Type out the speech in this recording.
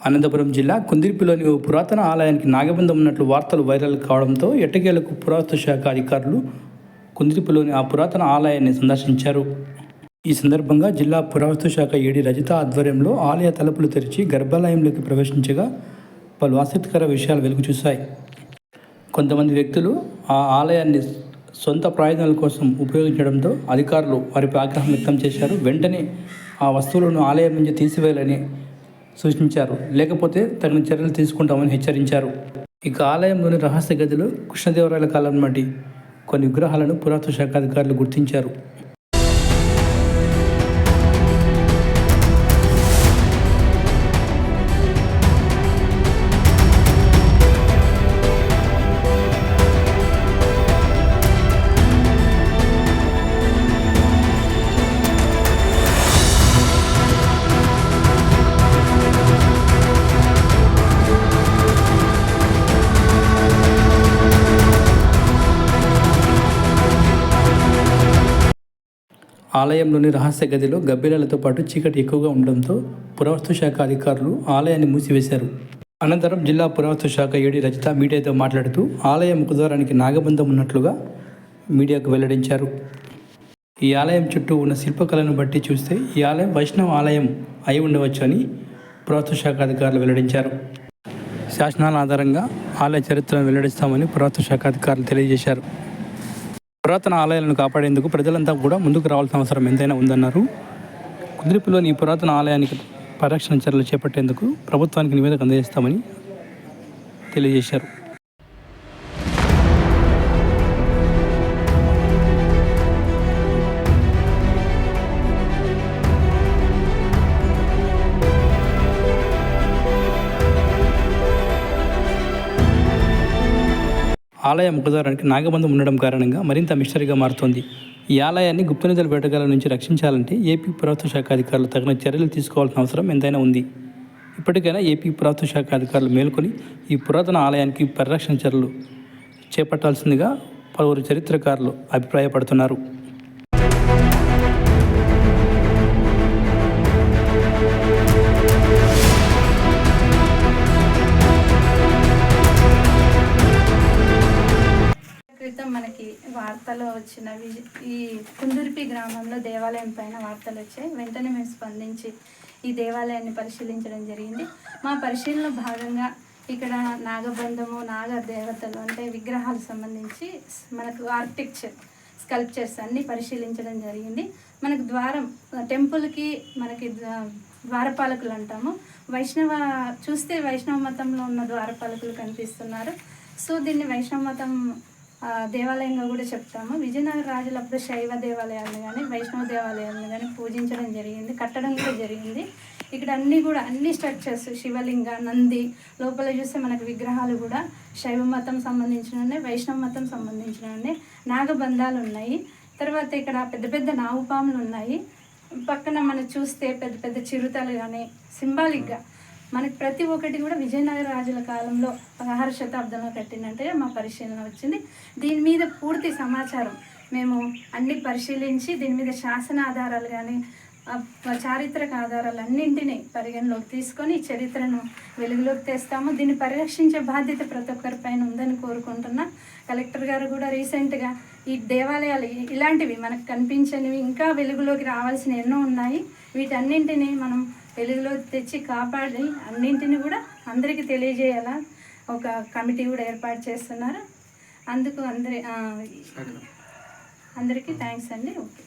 అనంతపురం జిల్లా కుందిర్పిలోని ఓ పురాతన ఆలయానికి నాగబంధం ఉన్నట్లు వార్తలు వైరల్ కావడంతో ఎట్టకేలకు పురాతత్వ శాఖ అధికారులు కుందిర్పిలోని ఆ పురాతన ఆలయాన్ని సందర్శించారు. ఈ సందర్భంగా జిల్లా పురావస్తు శాఖ ఏడీ రజిత ఆధ్వర్యంలో ఆలయ తలుపులు తెరిచి గర్భాలయంలోకి ప్రవేశించగా పలు ఆసక్తికర విషయాలు వెలుగు చూశాయి. కొంతమంది వ్యక్తులు ఆ ఆలయాన్ని సొంత ప్రయోజనాల కోసం ఉపయోగించడంతో అధికారులు వారిపై ఆగ్రహం వ్యక్తం చేశారు. వెంటనే ఆ వస్తువులను ఆలయం నుంచి తీసివేయాలని సూచించారు. లేకపోతే తగిన చర్యలు తీసుకుంటామని హెచ్చరించారు. ఇక ఆలయంలోని రహస్య గదిలో కృష్ణదేవరాయల కాలం నాటి కొన్ని విగ్రహాలను పురాతత్వ శాఖ అధికారులు గుర్తించారు. ఆలయంలోని రహస్య గదిలో గబ్బిలాలతో పాటు చీకటి ఎక్కువగా ఉండడంతో పురావస్తు శాఖ అధికారులు ఆలయాన్ని మూసివేశారు. అనంతరం జిల్లా పురావస్తు శాఖ ఏడీ రజిత మీడియాతో మాట్లాడుతూ ఆలయ ముఖద్వారానికి నాగబంధం ఉన్నట్లుగా మీడియాకు వెల్లడించారు. ఈ ఆలయం చుట్టూ ఉన్న శిల్పకళను బట్టి చూస్తే ఈ ఆలయం వైష్ణవ ఆలయం అయి ఉండవచ్చు అని పురావస్తు శాఖ అధికారులు వెల్లడించారు. శాసనాల ఆధారంగా ఆలయ చరిత్రను వెల్లడిస్తామని పురావస్తు శాఖ అధికారులు తెలియజేశారు. పురాతన ఆలయాలను కాపాడేందుకు ప్రజలంతా కూడా ముందుకు రావాల్సిన అవసరం ఎంతైనా ఉందన్నారు. కుందిర్పిలోని ఈ పురాతన ఆలయానికి పరిరక్షణ చర్యలు చేపట్టేందుకు ప్రభుత్వానికి నివేదిక అందజేస్తామని తెలియజేశారు. ఆలయ ముఖద్వారానికి నాగబంధం ఉండడం కారణంగా మరింత మిస్టరీగా మారుతోంది. ఈ ఆలయాన్ని గుప్తనిధుల వేటగాల నుంచి రక్షించాలంటే ఏపీ పురావస్తు శాఖ అధికారులు తగిన చర్యలు తీసుకోవాల్సిన అవసరం ఎంతైనా ఉంది. ఇప్పటికైనా ఏపీ పురావస్తు శాఖ అధికారులు మేల్కొని ఈ పురాతన ఆలయానికి పరిరక్షణ చర్యలు చేపట్టాల్సిందిగా పలువురు చరిత్రకారులు అభిప్రాయపడుతున్నారు. మనకి వార్తలో వచ్చిన ఈ కుందుర్పి గ్రామంలో దేవాలయం పైన వార్తలు వచ్చాయి. వెంటనే మేము స్పందించి ఈ దేవాలయాన్ని పరిశీలించడం జరిగింది. మా పరిశీలనలో భాగంగా ఇక్కడ నాగబంధము, నాగ దేవతలు అంటే విగ్రహాలకు సంబంధించి మనకు ఆర్కిటెక్చర్ స్కల్ప్చర్స్ అన్నీ పరిశీలించడం జరిగింది. మనకు ద్వారం టెంపుల్కి మనకి ద్వారపాలకులు అంటాము. చూస్తే వైష్ణవ మతంలో ఉన్న ద్వారపాలకులు కనిపిస్తున్నారు. సో దీన్ని వైష్ణవ మతం దేవాలయంగా కూడా చెప్తాము. విజయనగర రాజులప్పుడు శైవ దేవాలయాలను కానీ వైష్ణవ దేవాలయాలను కానీ పూజించడం జరిగింది, కట్టడం కూడా జరిగింది. ఇక్కడ అన్ని స్ట్రక్చర్స్ శివలింగ, నంది, లోపల చూస్తే మనకు విగ్రహాలు కూడా శైవ మతం సంబంధించినవి, వైష్ణవ మతం సంబంధించినవి. నాగబంధాలు ఉన్నాయి. తర్వాత ఇక్కడ పెద్ద పెద్ద నాగుపాములు ఉన్నాయి. పక్కన మనం చూస్తే పెద్ద పెద్ద చిరుతలు కానీ సింబాలిక్గా మనకి ప్రతి ఒక్కటి కూడా విజయనగర రాజుల కాలంలో 16వ శతాబ్దంలో కట్టినట్టుగా మా పరిశీలన వచ్చింది. దీని మీద పూర్తి సమాచారం మేము అన్ని పరిశీలించి దీని మీద శాసన ఆధారాలు కానీ చారిత్రక ఆధారాలు అన్నింటినీ పరిగణలోకి తీసుకొని చరిత్రను వెలుగులోకి తెస్తాము. దీన్ని పరిరక్షించే బాధ్యత ప్రతి ఒక్కరిపైన ఉందని కోరుకుంటున్నా. కలెక్టర్ గారు కూడా రీసెంట్గా ఈ దేవాలయాలు ఇలాంటివి మనకు కనిపించనివి ఇంకా వెలుగులోకి రావాల్సిన ఎన్నో ఉన్నాయి. వీటన్నింటినీ మనం వెలుగులో తెచ్చి కాపాడి అన్నింటిని కూడా అందరికీ తెలియజేయాలా ఒక కమిటీ కూడా ఏర్పాటు చేస్తున్నారు. అందుకు అందరికీ థ్యాంక్స్ అండి. ఓకే.